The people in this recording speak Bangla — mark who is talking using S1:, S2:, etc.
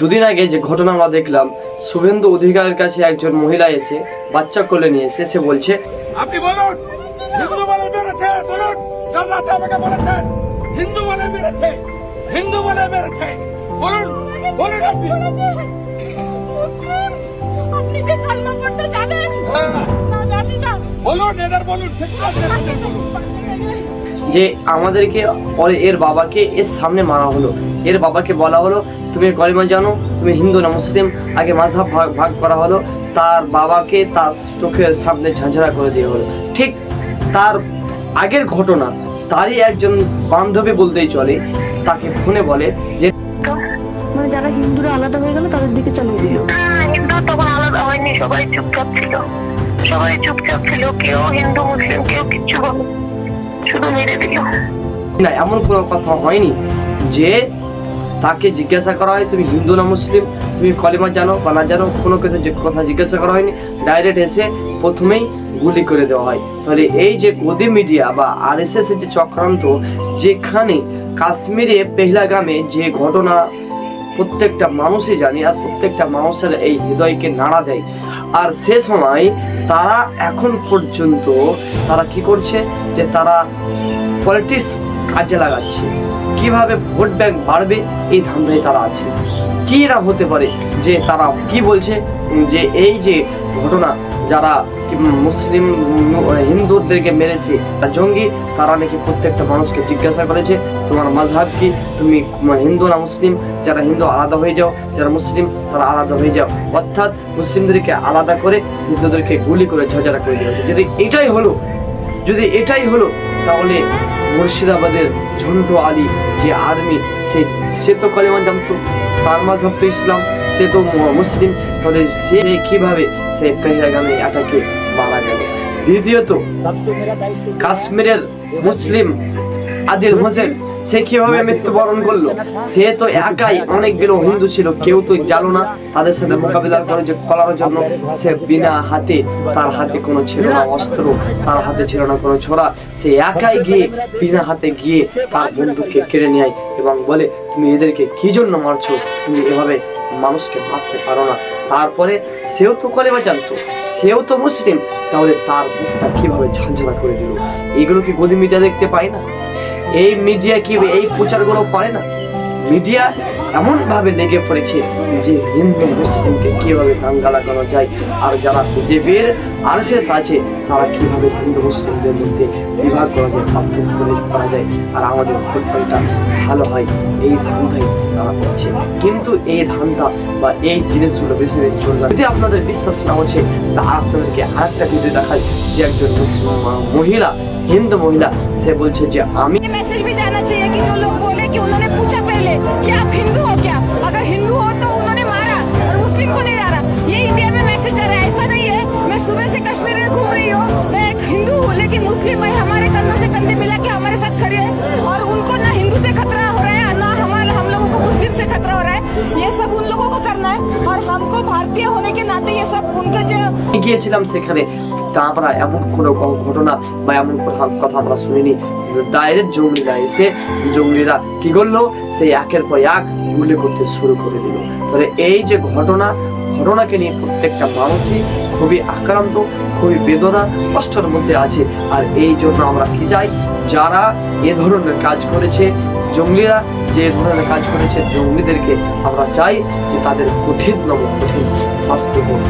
S1: দুদিন আগে যে ঘটনা আমরা দেখলাম, শুভেন্দু অধিকারের কাছে একজন মহিলা এসে বাচ্চা কোলে নিয়ে এসে সে বলছে,
S2: আপনি বলুন হিন্দু বলে মেরেছে, বলুন কাল রাতে আমাকে বলেছেন হিন্দু বলে মেরেছে, হিন্দু বলে মেরেছে, বলুন বলুন আপনি
S3: আপনি কি কালমা পড়তে জানেন? না জানি না।
S2: বলুন এদের বলুন
S1: যে আমাদেরকে পরে এর বাবাকে এর সামনে মারা হলো। এর বাবাকে বলা হলো তুমি কলিমা জানো, তুমি হিন্দু না মুসলিম। আগে মাযহাব ভাগ করা হলো, তার বাবাকে তার চোখের সামনে ঝাঁঝরা করে দেওয়া হলো। ঠিক তার আগের ঘটনা, তারই একজন বান্ধবী বলতেই চলে, তাকে ফোনে বলে যে
S4: মানে যারা হিন্দুরা আলাদা হয়ে গেল তাদের দিকে চালিয়ে দিল।
S5: হিন্দু তখন আলাদা হয়নি, সবাই চুপচাপ ছিল, কেউ হিন্দু মুসলিম কেউ কিচ্ছু বলে, শুধু মেরে দিল।
S1: না, এমন কোনো কথা হয়নি যে তাকে জিজ্ঞাসা করা হয় তুমি হিন্দু না মুসলিম, তুমি কলিমা জানো বা না জানো, কোনো কথা জিজ্ঞাসা করা হয়নি। ডাইরেক্ট এসে প্রথমেই গুলি করে দেওয়া হয়। তাহলে এই যে গদি মিডিয়া বা RSS এর যে চক্রান্ত, যেখানে কাশ্মীরে পেহলাগামে যে ঘটনা প্রত্যেকটা মানুষই জানে, আর প্রত্যেকটা মানুষের এই হৃদয়কে নাড়া দেয়, আর সে সময় তারা এখন পর্যন্ত তারা কি করছে, যে তারা পলিটিক্স কাজে লাগাচ্ছে, কিভাবে ভোট ব্যাংক বাড়বে এই ধান্দায় তারা আছে। কি না হতে পারে যে তারা কি বলছে, যে এই যে ঘটনা যারা মুসলিম হিন্দুদেরকে মেরেছে জঙ্গি, তারা নাকি প্রত্যেকটা মানুষকে জিজ্ঞাসা করেছে তোমার মাযহাব কি, তুমি হিন্দু না মুসলিম, যারা হিন্দু আলাদা হয়ে যাও, যারা মুসলিম তারা আলাদা হয়ে যাও। অর্থাৎ মুসলিমদেরকে আলাদা করে হিন্দুদেরকে গুলি করে ঝাঁঝরা করে দেওয়া হচ্ছে। যদি এটাই হলো তাহলে মুর্শিদাবাদের ঝন্টু আলী যে আর্মি, সে তো কলেমা জানতো, তার মাযহাব তো ইসলাম, সে তো মুসলিম, তাহলে সে কিভাবে সে পেহলগামে অ্যাটাকে মারা গেল। দ্বিতীয়ত কাশ্মীরের মুসলিম আদিল হোসেন, সে কিভাবে মৃত্যুবরণ করলো? সে তো একাই, অনেকগুলো হিন্দু ছিল, কেউ তো জানো না, তাদের সাথে মোকাবিলা করে যে করার জন্য সে বিনা হাতে, তার হাতে কোনো ছিল না অস্ত্র, তার হাতে ছিল না কোনো ছোরা, সে একাই গিয়ে বিনা হাতে গিয়ে তার বন্ধুকে কেড়ে নেয় এবং বলে তুমি এদেরকে কি জন্য মারছো, তুমি এভাবে মানুষকে মারতে পারো না। তারপরে সেও তো কলেমা জানতো, সেও তো মুসলিম, তাহলে তার বুকটা কিভাবে ঝাঁঝরা করে দিল? এগুলো কি গদি মিডিয়া দেখতে পায় না? এই মিডিয়া কি এই প্রচারগুলো করে না? মিডিয়া এমন ভাবে লেগে পড়েছে যে হিন্দু মুসলিমকে কিভাবে দাঙ্গা লাগানো যায়, আর যারা বিজেপির RSS আছে তারা কিভাবে হিন্দু মুসলিমদের মধ্যে বিভাগ করা যায়, পার্থক্য করা যায়, আর আমাদের ফুটবলটা ভালো হয়, এই ধান্দাই তারা করছে। কিন্তু এই ধান্দা বা এই জিনিসগুলো বেশি দিন চলবে। যদি আপনাদের বিশ্বাস না হচ্ছে তা আপনাদেরকে আরেকটা ভিডিও দেখাই, যে একজন মুসলিম মহিলা, हिंदू महिला से बोलছে যে আমি
S3: मैसेज भी जाना चाहिए कि जो लोग बोले कि उन्होंने पूछा पहले कि आप हिंदू हो क्या, अगर हिंदू हो तो उन्होंने मारा और मुस्लिम को नहीं मारा। ये इंडिया में मैसेज आ रहा है, ऐसा नहीं है। मैं सुबह से कश्मीर में घूम रही हूँ, मैं एक हिंदू हूँ, लेकिन मुस्लिम भाई हमारे कंधों से कंधे मिला के हमारे साथ खड़े हैं, और उनको ना हिंदू से खतरा हो रहा है ना हम लोगों को मुस्लिम से खतरा हो रहा है। ये सब उन लोगों को करना है, और हमको भारतीय होने के नाते ये सब उनका जो
S1: গিয়েছিলাম সেখানে, তা আমরা এমন কোনো ঘটনা বা এমন কথা আমরা শুনিনি। ডাইরেক্ট জঙ্গলিরা এসে, জঙ্গলিরা কি করলো, সেই একের পর এক গুলি করতে শুরু করে দিল। তাহলে এই যে ঘটনাকে নিয়ে প্রত্যেকটা মানুষই খুবই আক্রান্ত, খুবই বেদনা, কষ্টের মধ্যে আছে। আর এই জন্য আমরা কি চাই, যারা এ ধরনের কাজ করেছে, জঙ্গলিরা যে ধরনের কাজ করেছে, জঙ্গলিদেরকে আমরা চাই যে তাদের কঠিন শাস্তি হোক।